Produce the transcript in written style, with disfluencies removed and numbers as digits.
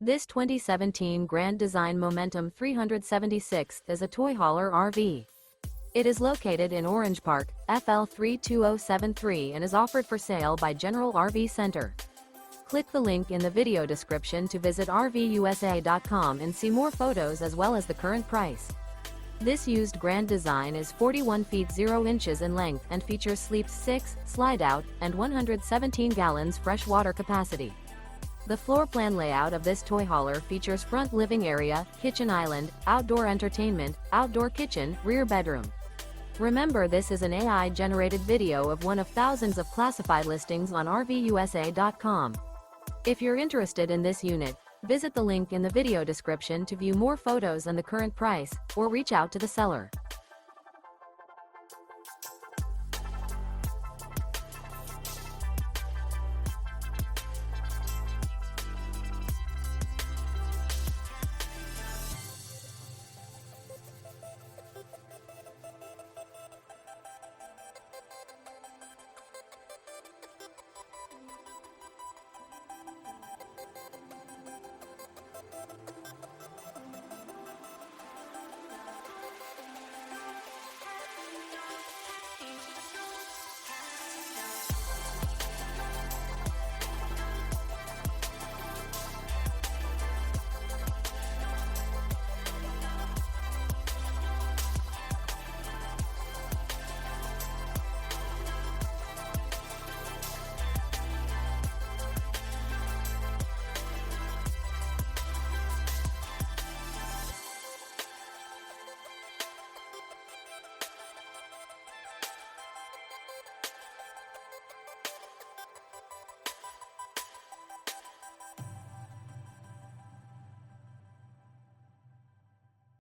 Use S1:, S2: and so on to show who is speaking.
S1: This 2017 Grand Design Momentum 376 is a toy hauler RV. It is located in Orange Park, FL 32073 and is offered for sale by General RV Center. Click the link in the video description to visit RVUSA.com and see more photos as well as the current price. This used Grand Design is 41 feet 0 inches in length and features Sleep 6, Slideout, and 117 gallons fresh water capacity. The floor plan layout of this toy hauler features front living area, kitchen island, outdoor entertainment, outdoor kitchen, rear bedroom. Remember, this is an AI-generated video of one of thousands of classified listings on RVUSA.com. If you're interested in this unit, visit the link in the video description to view more photos and the current price, or reach out to the seller.